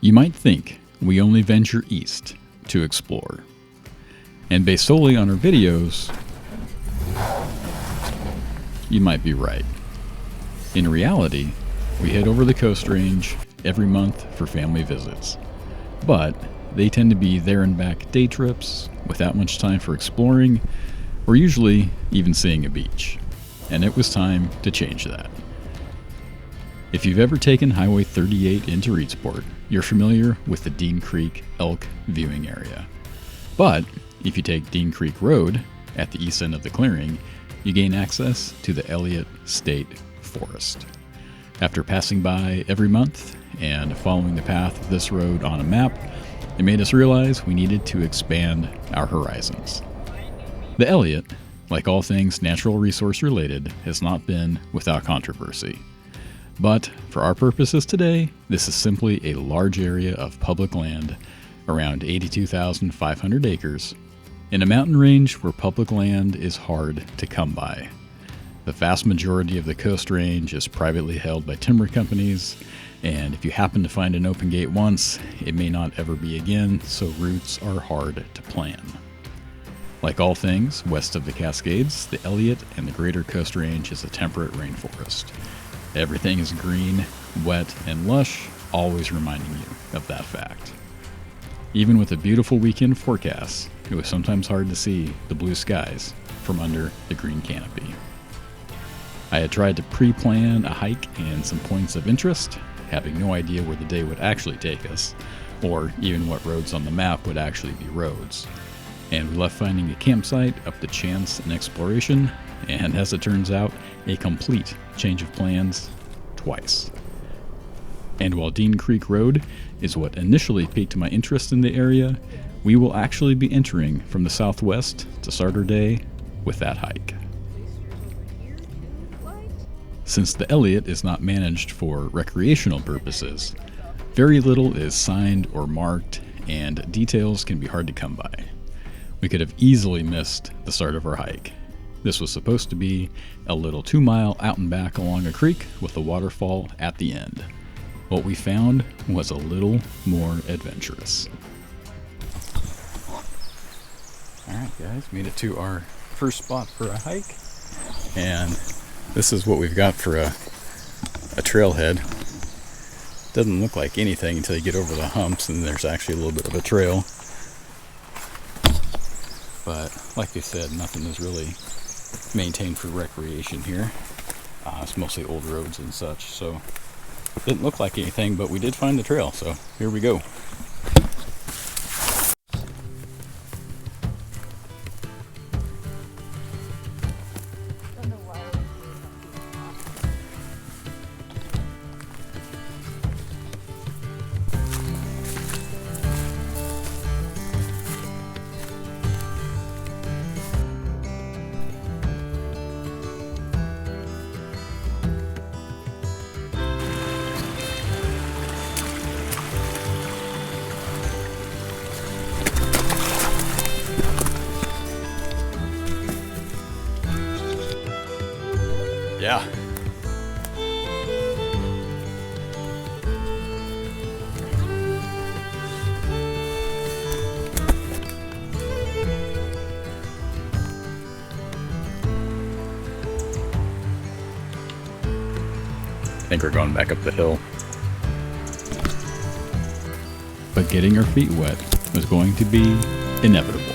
You might think we only venture east to explore. And based solely on our videos, you might be right. In reality, we head over the Coast Range every month for family visits. But they tend to be there and back day trips without much time for exploring, or usually even seeing a beach. And it was time to change that. If you've ever taken Highway 38 into Reedsport, you're familiar with the Dean Creek elk viewing area. But if you take Dean Creek Road at the east end of the clearing, you gain access to the Elliott State Forest. After passing by every month and following the path of this road on a map, it made us realize we needed to expand our horizons. The Elliott, like all things natural resource related, has not been without controversy. But for our purposes today, this is simply a large area of public land, around 82,500 acres, in a mountain range where public land is hard to come by. The vast majority of the Coast Range is privately held by timber companies, and if you happen to find an open gate once, it may not ever be again, so routes are hard to plan. Like all things west of the Cascades, the Elliott and the Greater Coast Range is a temperate rainforest. Everything is green, wet, and lush, always reminding you of that fact. Even with a beautiful weekend forecast, it was sometimes hard to see the blue skies from under the green canopy. I had tried to pre-plan a hike and some points of interest, having no idea where the day would actually take us, or even what roads on the map would actually be roads. And we left finding a campsite up to chance and exploration, and as it turns out, a complete change of plans twice. And while Dean Creek Road is what initially piqued my interest in the area, we will actually be entering from the southwest to start our day with that hike. Since the Elliott is not managed for recreational purposes, very little is signed or marked, and details can be hard to come by. We could have easily missed the start of our hike. This was supposed to be a little 2-mile out and back along a creek with a waterfall at the end. What we found was a little more adventurous. Alright guys, made it to our first spot for a hike, and this is what we've got for a trailhead. Doesn't look like anything until you get over the humps, and there's actually a little bit of a trail. But like I said, nothing is really maintained for recreation here. It's mostly old roads and such, so it didn't look like anything, but we did find the trail, so here we go. Yeah. I think we're going back up the hill. But getting our feet wet was going to be inevitable.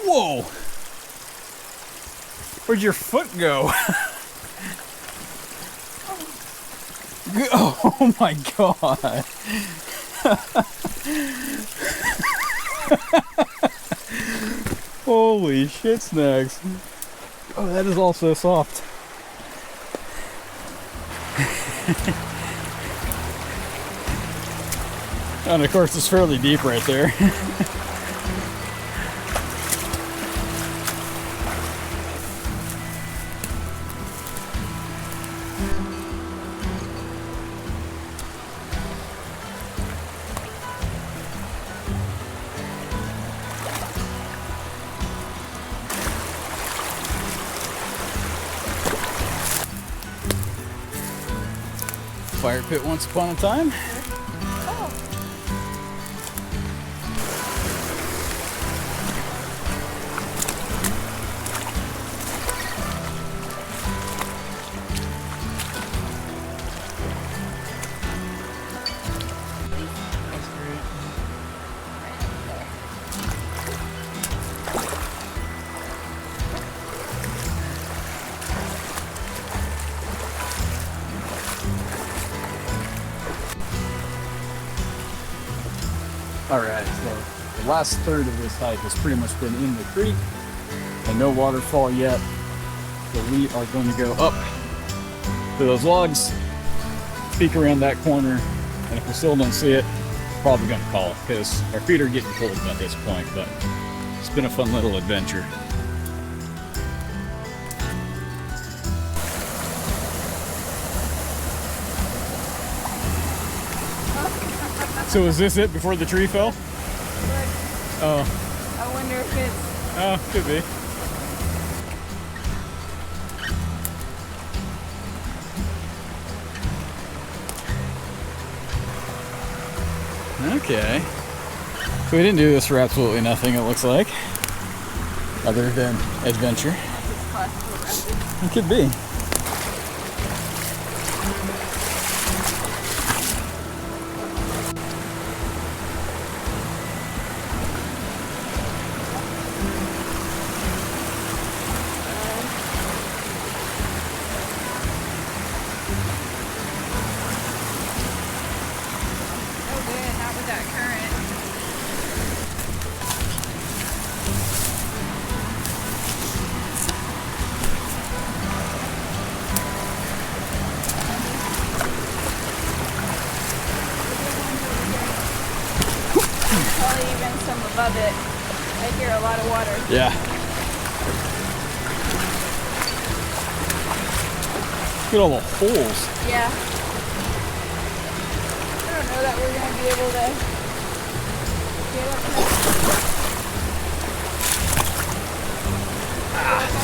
Whoa! Where'd your foot go? Oh my god! Holy shit snacks! Oh, that is also soft. And of course, it's fairly deep right there. Fire pit once upon a time. Oh. Alright, so the last third of this hike has pretty much been in the creek and no waterfall yet. So we are going to go up to those logs, peek around that corner, and if we still don't see it, probably going to call it because our feet are getting cold at this point, but it's been a fun little adventure. So is this it before the tree fell? Oh. I wonder if it's... Oh, could be. Okay. So we didn't do this for absolutely nothing, it looks like. Other than adventure. It could be. Probably even some above it. I hear a lot of water. Yeah. Look at all the holes. Yeah. I don't know that we're going to be able to get up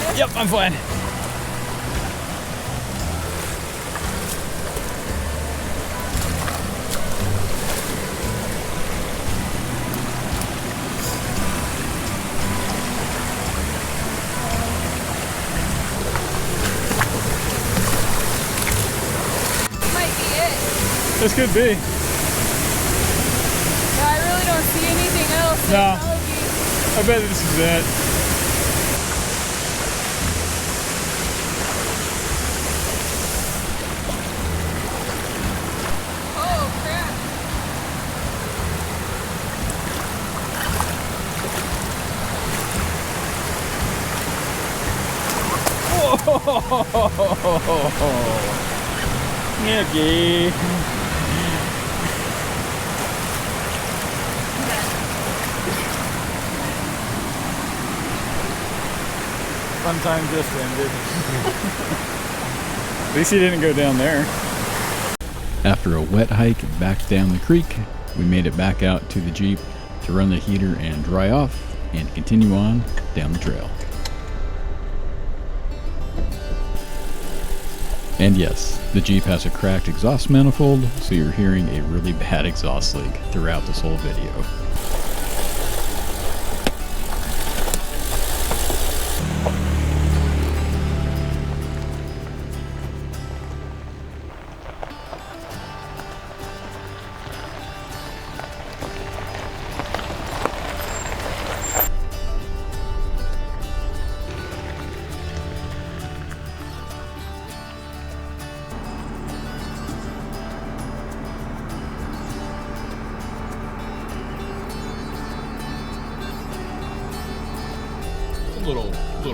there. Yep, I'm fine. This could be. Yeah, I really don't see anything else. No. I bet this is it. Oh, crap. Whoa! Milky. Fun time just ended. At least he didn't go down there. After a wet hike back down the creek, we made it back out to the Jeep to run the heater and dry off and continue on down the trail. And yes, the Jeep has a cracked exhaust manifold, so you're hearing a really bad exhaust leak throughout this whole video.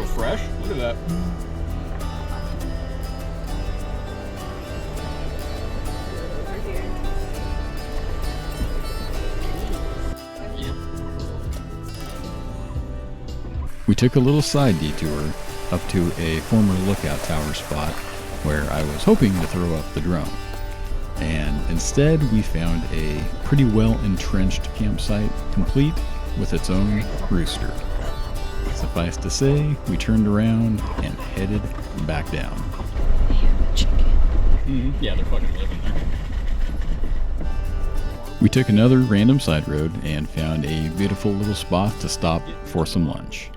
so fresh. Look at that. Over here. We took a little side detour up to a former lookout tower spot where I was hoping to throw up the drone. And instead we found a pretty well entrenched campsite complete with its own rooster. Suffice to say, we turned around and headed back down. They have a chicken. Yeah, they're fucking living. We took another random side road and found a beautiful little spot to stop for some lunch.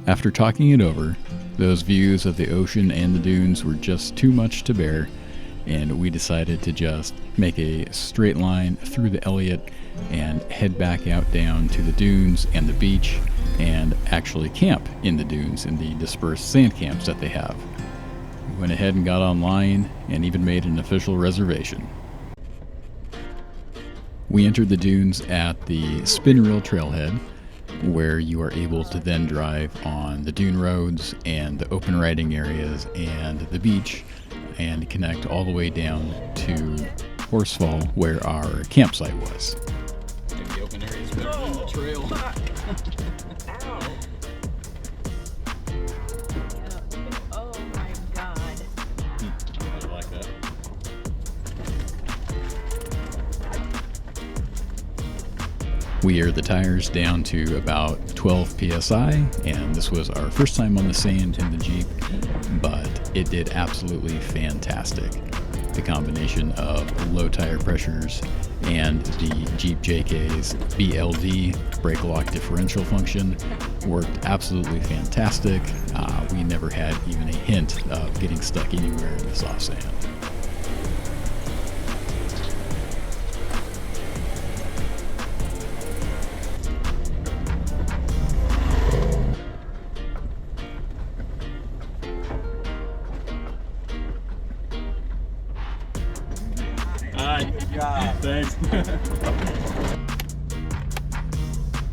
After talking it over, those views of the ocean and the dunes were just too much to bear, and we decided to just make a straight line through the Elliott and head back out down to the dunes and the beach and actually camp in the dunes in the dispersed sand camps that they have. We went ahead and got online and even made an official reservation. We entered the dunes at the Spin Rail Trailhead, where you are able to then drive on the dune roads and the open riding areas and the beach and connect all the way down to Horsefall, where our campsite was. The open areas better than the trail. Ow. Oh my god. I like that. We aired the tires down to about 12 psi, and this was our first time on the sand in the Jeep, but it did absolutely fantastic. The combination of low tire pressures and the Jeep JK's BLD brake lock differential function worked absolutely fantastic. We never had even a hint of getting stuck anywhere in the soft sand. Thanks.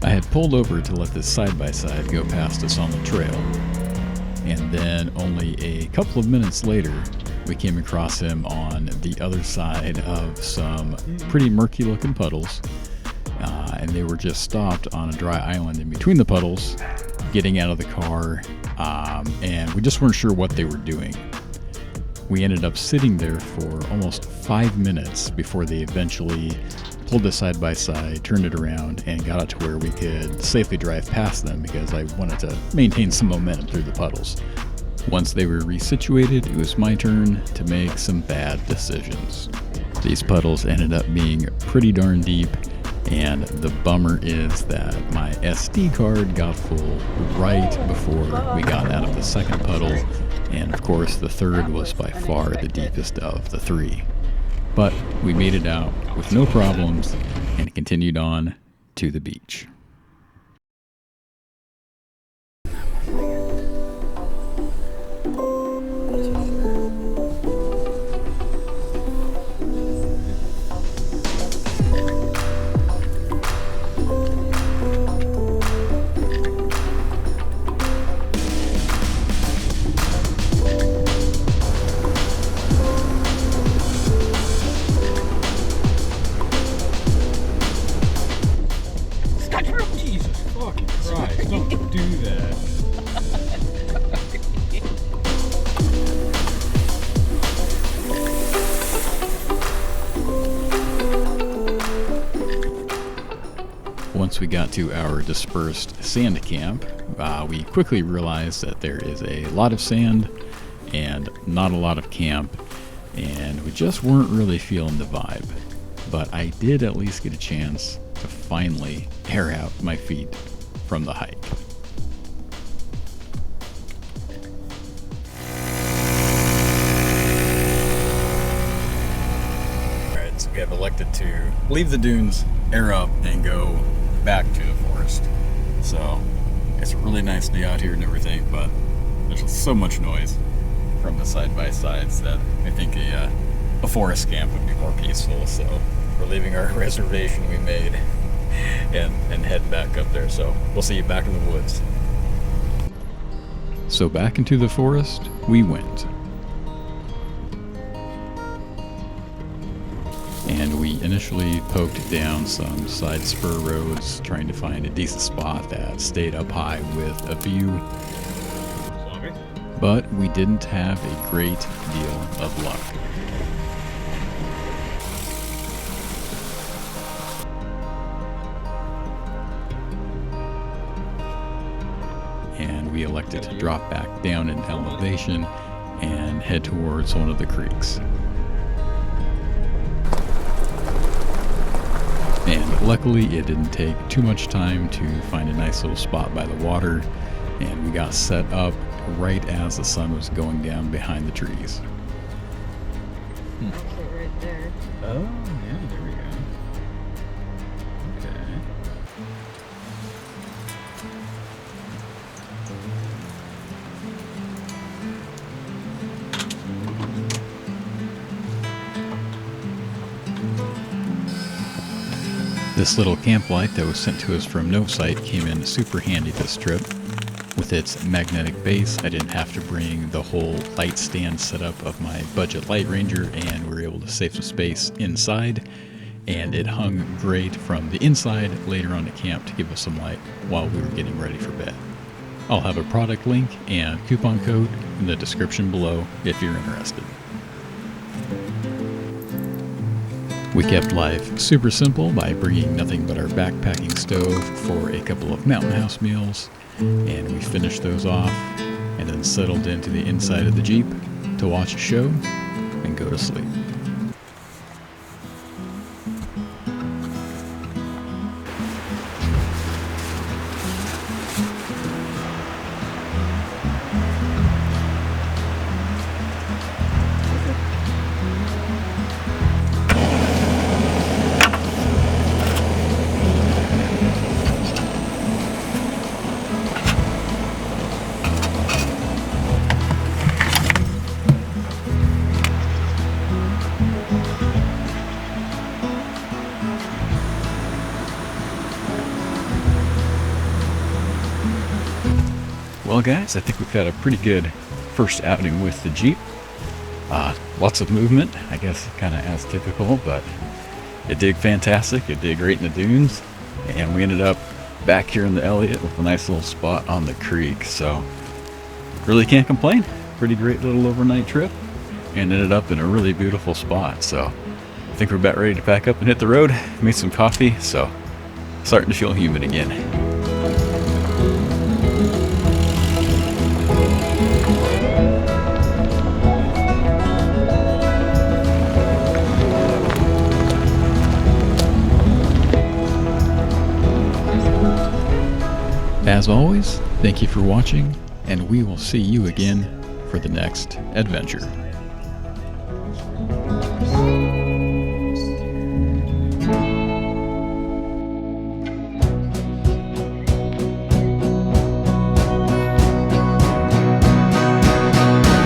I had pulled over to let this side-by-side go past us on the trail, and then only a couple of minutes later we came across him on the other side of some pretty murky looking puddles, and they were just stopped on a dry island in between the puddles, getting out of the car, and we just weren't sure what they were doing. We ended up sitting there for almost 5 minutes before they eventually pulled the side-by-side, turned it around, and got it to where we could safely drive past them because I wanted to maintain some momentum through the puddles. Once they were resituated, it was my turn to make some bad decisions. These puddles ended up being pretty darn deep, and the bummer is that my SD card got full right before we got out of the second puddle, and of course the third was by far the deepest of the three. But we made it out with no problems and continued on to the beach. Once we got to our dispersed sand camp, we quickly realized that there is a lot of sand and not a lot of camp, and we just weren't really feeling the vibe. But I did at least get a chance to finally air out my feet from the hike. Alright, so we have elected to leave the dunes, air up, and go back to the forest. So it's a really nice day out here and everything, but there's so much noise from the side-by-sides that I think a forest camp would be more peaceful. So we're leaving our reservation we made and heading back up there. So we'll see you back in the woods. So back into the forest we went. And we initially poked down some side spur roads, trying to find a decent spot that stayed up high with a view. But we didn't have a great deal of luck. And we elected to drop back down in elevation and head towards one of the creeks. And luckily it didn't take too much time to find a nice little spot by the water, and we got set up right as the sun was going down behind the trees. Actually, right there. Oh, yeah, there we go. Okay. This little camp light that was sent to us from Novsite came in super handy this trip. With its magnetic base, I didn't have to bring the whole light stand setup of my budget Light Ranger, and we were able to save some space inside, and it hung great from the inside later on at camp to give us some light while we were getting ready for bed. I'll have a product link and coupon code in the description below if you're interested. We kept life super simple by bringing nothing but our backpacking stove for a couple of mountain house meals, and we finished those off and then settled into the inside of the Jeep to watch a show and go to sleep. Well guys, I think we've had a pretty good first outing with the Jeep. Lots of movement, I guess kind of as typical, but it did fantastic. It did great in the dunes, and we ended up back here in the Elliott with a nice little spot on the creek. So really can't complain. Pretty great little overnight trip, and ended up in a really beautiful spot. So I think we're about ready to pack up and hit the road. Made some coffee, so starting to feel humid again. As always, thank you for watching, and we will see you again for the next adventure.